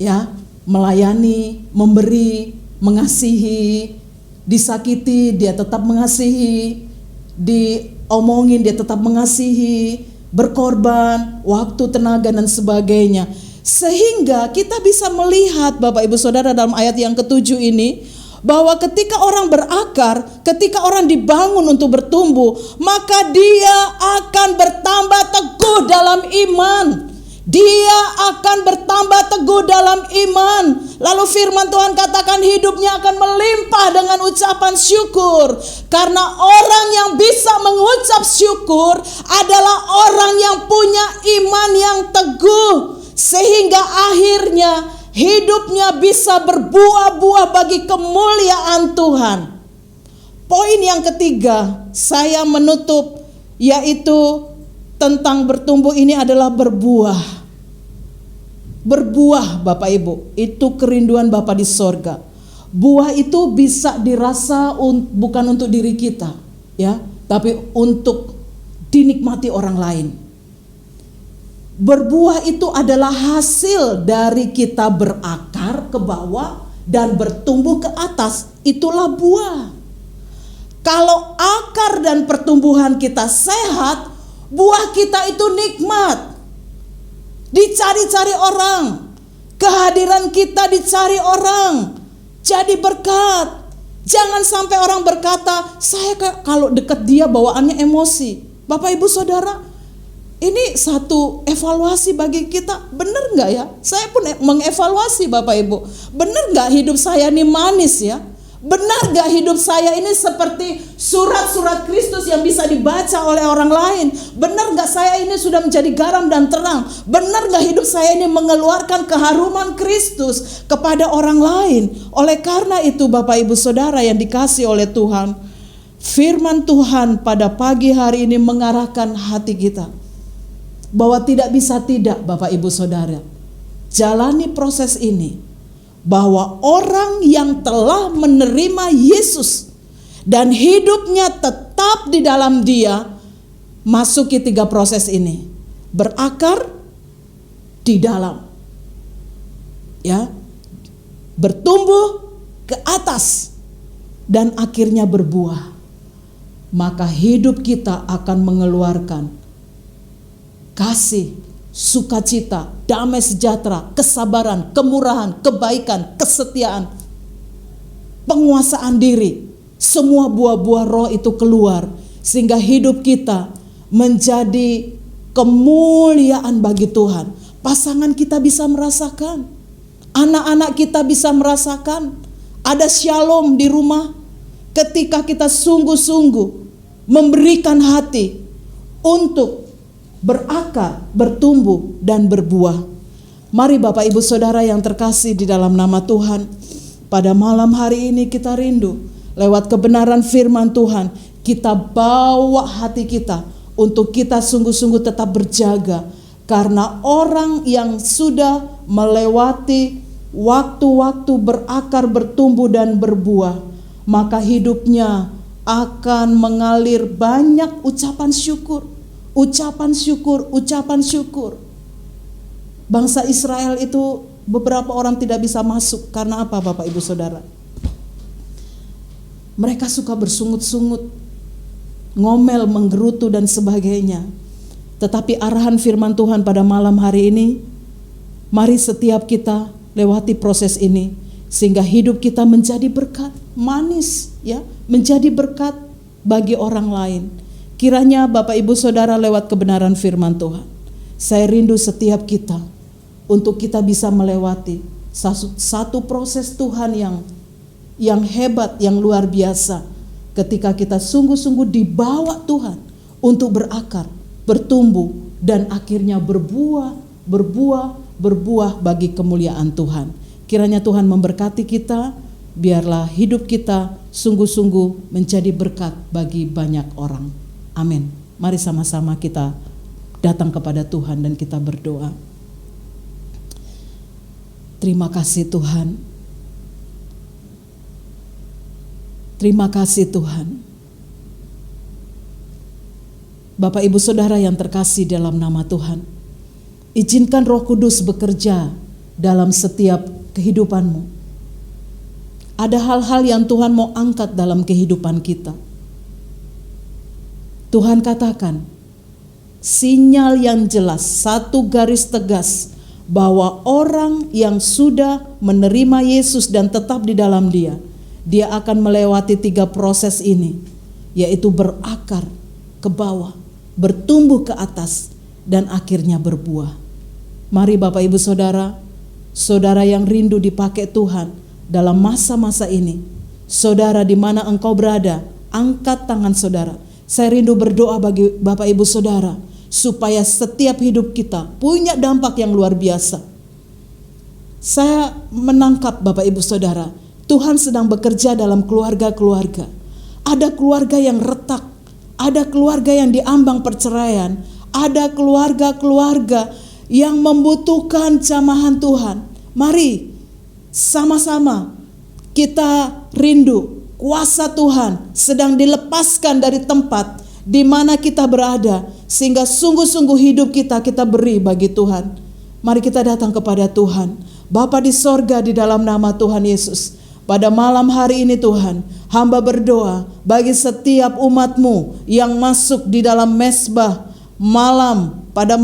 [SPEAKER 3] ya. Melayani, memberi, mengasihi, disakiti dia tetap mengasihi, diomongin dia tetap mengasihi, berkorban, waktu, tenaga dan sebagainya. Sehingga kita bisa melihat Bapak Ibu Saudara dalam ayat yang ke-7 ini, bahwa ketika orang berakar, ketika orang dibangun untuk bertumbuh, maka dia akan bertambah teguh dalam iman. Dia akan bertambah teguh dalam iman. Lalu firman Tuhan katakan hidupnya akan melimpah dengan ucapan syukur. Karena orang yang bisa mengucap syukur adalah orang yang punya iman yang teguh. Sehingga akhirnya hidupnya bisa berbuah-buah bagi kemuliaan Tuhan. Poin yang ketiga saya menutup, yaitu tentang bertumbuh ini adalah berbuah. Berbuah Bapak Ibu, itu kerinduan Bapa di sorga. Buah itu bisa dirasa bukan untuk diri kita, ya, tapi untuk dinikmati orang lain. Berbuah itu adalah hasil dari kita berakar ke bawah dan bertumbuh ke atas. Itulah buah. Kalau akar dan pertumbuhan kita sehat, buah kita itu nikmat. Dicari-cari orang, kehadiran kita dicari orang, jadi berkat. Jangan sampai orang berkata, saya kalau dekat dia bawaannya emosi. Bapak Ibu Saudara, ini satu evaluasi bagi kita. Benar nggak ya? Saya pun mengevaluasi Bapak Ibu. Benar nggak hidup saya ini manis ya? Benar gak hidup saya ini seperti surat-surat Kristus yang bisa dibaca oleh orang lain? Benar gak saya ini sudah menjadi garam dan terang? Benar gak hidup saya ini mengeluarkan keharuman Kristus kepada orang lain? Oleh karena itu Bapak Ibu Saudara yang dikasih oleh Tuhan, firman Tuhan pada pagi hari ini mengarahkan hati kita bahwa tidak bisa tidak Bapak Ibu Saudara jalani proses ini. Bahwa orang yang telah menerima Yesus dan hidupnya tetap di dalam dia, masuki 3 proses ini. Berakar di dalam, ya, bertumbuh ke atas, dan akhirnya berbuah. Maka hidup kita akan mengeluarkan kasih, sukacita, damai sejahtera, kesabaran, kemurahan, kebaikan, kesetiaan, penguasaan diri. Semua buah-buah roh itu keluar sehingga hidup kita menjadi kemuliaan bagi Tuhan. Pasangan kita bisa merasakan, anak-anak kita bisa merasakan ada shalom di rumah ketika kita sungguh-sungguh memberikan hati untuk berakar, bertumbuh, dan berbuah. Mari Bapak Ibu Saudara yang terkasih di dalam nama Tuhan, pada malam hari ini kita rindu lewat kebenaran firman Tuhan, kita bawa hati kita untuk kita sungguh-sungguh tetap berjaga. Karena orang yang sudah melewati waktu-waktu berakar, bertumbuh, dan berbuah, maka hidupnya akan mengalir banyak ucapan syukur. Ucapan syukur, ucapan syukur. Bangsa Israel itu beberapa orang tidak bisa masuk. Karena apa Bapak Ibu Saudara? Mereka suka bersungut-sungut, ngomel, menggerutu dan sebagainya. Tetapi arahan firman Tuhan pada malam hari ini, mari setiap kita lewati proses ini sehingga hidup kita menjadi berkat, manis ya, menjadi berkat bagi orang lain. Kiranya Bapak Ibu Saudara lewat kebenaran firman Tuhan, saya rindu setiap kita untuk kita bisa melewati satu proses Tuhan yang hebat, yang luar biasa, ketika kita sungguh-sungguh dibawa Tuhan untuk berakar, bertumbuh, dan akhirnya berbuah bagi kemuliaan Tuhan. Kiranya Tuhan memberkati kita, biarlah hidup kita sungguh-sungguh menjadi berkat bagi banyak orang. Amin. Mari sama-sama kita datang kepada Tuhan dan kita berdoa. Terima kasih Tuhan. Terima kasih Tuhan. Bapak Ibu Saudara yang terkasih dalam nama Tuhan, izinkan Roh Kudus bekerja dalam setiap kehidupanmu. Ada hal-hal yang Tuhan mau angkat dalam kehidupan kita. Tuhan katakan, sinyal yang jelas, satu garis tegas bahwa orang yang sudah menerima Yesus dan tetap di dalam dia akan melewati 3 proses ini, yaitu berakar ke bawah, bertumbuh ke atas, dan akhirnya berbuah. Mari Bapak Ibu Saudara, saudara yang rindu dipakai Tuhan dalam masa-masa ini, saudara di mana engkau berada, angkat tangan saudara. Saya rindu berdoa bagi Bapak Ibu Saudara, supaya setiap hidup kita punya dampak yang luar biasa. Saya menangkap Bapak Ibu Saudara, Tuhan sedang bekerja dalam keluarga-keluarga. Ada keluarga yang retak, ada keluarga yang diambang perceraian, ada keluarga-keluarga yang membutuhkan jamahan Tuhan. Mari sama-sama kita rindu kuasa Tuhan sedang dilepaskan dari tempat di mana kita berada, sehingga sungguh-sungguh hidup kita beri bagi Tuhan. Mari kita datang kepada Tuhan. Bapa di sorga, di dalam nama Tuhan Yesus, pada malam hari ini Tuhan, hamba berdoa bagi setiap umat-Mu yang masuk di dalam mezbah malam pada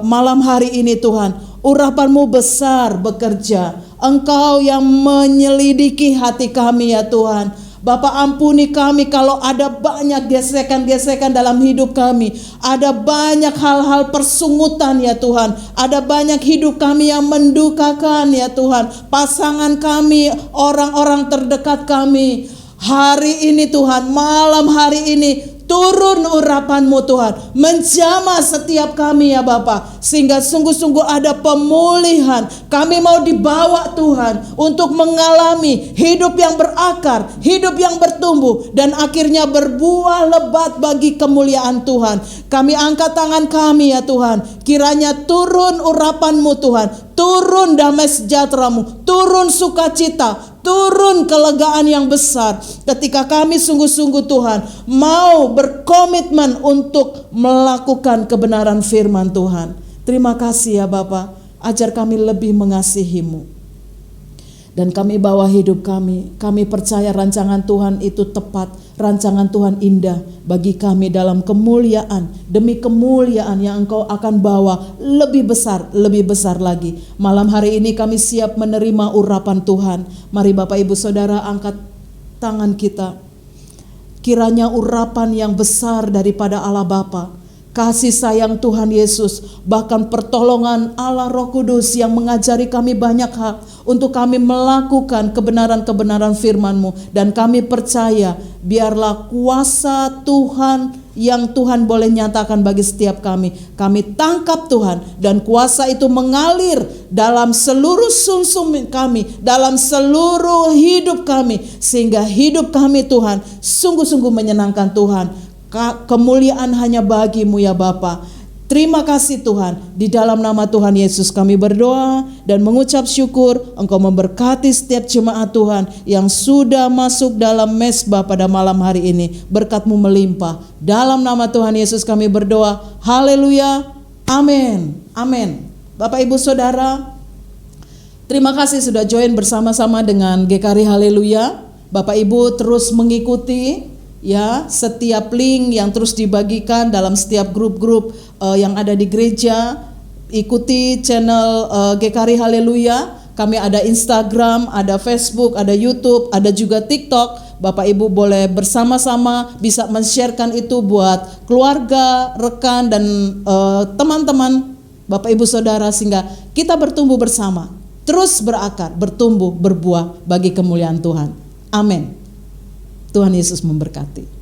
[SPEAKER 3] malam hari ini Tuhan. Urapan-Mu besar bekerja. Engkau yang menyelidiki hati kami ya Tuhan. Bapa, ampuni kami kalau ada banyak gesekan-gesekan dalam hidup kami. Ada banyak hal-hal persungutan ya Tuhan. Ada banyak hidup kami yang mendukakan ya Tuhan. Pasangan kami, orang-orang terdekat kami. Hari ini Tuhan, malam hari ini, turun urapan-Mu Tuhan, menjamah setiap kami ya Bapa, sehingga sungguh-sungguh ada pemulihan. Kami mau dibawa Tuhan untuk mengalami hidup yang berakar, hidup yang bertumbuh, dan akhirnya berbuah lebat bagi kemuliaan Tuhan. Kami angkat tangan kami ya Tuhan, kiranya turun urapan-Mu Tuhan, turun damai sejahtera-Mu, turun sukacita, turun kelegaan yang besar ketika kami sungguh-sungguh Tuhan mau berkomitmen untuk melakukan kebenaran firman Tuhan. Terima kasih ya Bapa, ajar kami lebih mengasihi-Mu. Dan kami bawa hidup kami percaya rancangan Tuhan itu tepat, rancangan Tuhan indah bagi kami dalam kemuliaan demi kemuliaan yang Engkau akan bawa lebih besar lagi. Malam hari ini kami siap menerima urapan Tuhan. Mari Bapak Ibu Saudara angkat tangan kita. Kiranya urapan yang besar daripada Allah Bapa, kasih sayang Tuhan Yesus, bahkan pertolongan Allah Roh Kudus yang mengajari kami banyak hal untuk kami melakukan kebenaran-kebenaran firman-Mu. Dan kami percaya biarlah kuasa Tuhan yang Tuhan boleh nyatakan bagi setiap kami tangkap Tuhan, dan kuasa itu mengalir dalam seluruh sumsum kami, dalam seluruh hidup kami, sehingga hidup kami Tuhan sungguh-sungguh menyenangkan Tuhan. Kemuliaan hanya bagi-Mu ya Bapa. Terima kasih Tuhan, di dalam nama Tuhan Yesus kami berdoa dan mengucap syukur. Engkau memberkati setiap jemaat Tuhan yang sudah masuk dalam mezbah pada malam hari ini. Berkat-Mu melimpah. Dalam nama Tuhan Yesus kami berdoa. Haleluya. Amin. Amin. Bapak Ibu Saudara, terima kasih sudah join bersama-sama dengan GKRI Haleluya. Bapak Ibu terus mengikuti ya setiap link yang terus dibagikan dalam setiap grup-grup yang ada di gereja. Ikuti channel GKRI Haleluya. Kami ada Instagram, ada Facebook, ada YouTube, ada juga TikTok. Bapak Ibu boleh bersama-sama bisa men-sharekan itu buat keluarga, rekan, dan teman-teman Bapak Ibu Saudara, sehingga kita bertumbuh bersama, terus berakar, bertumbuh, berbuah bagi kemuliaan Tuhan. Amin. Tuhan Yesus memberkati.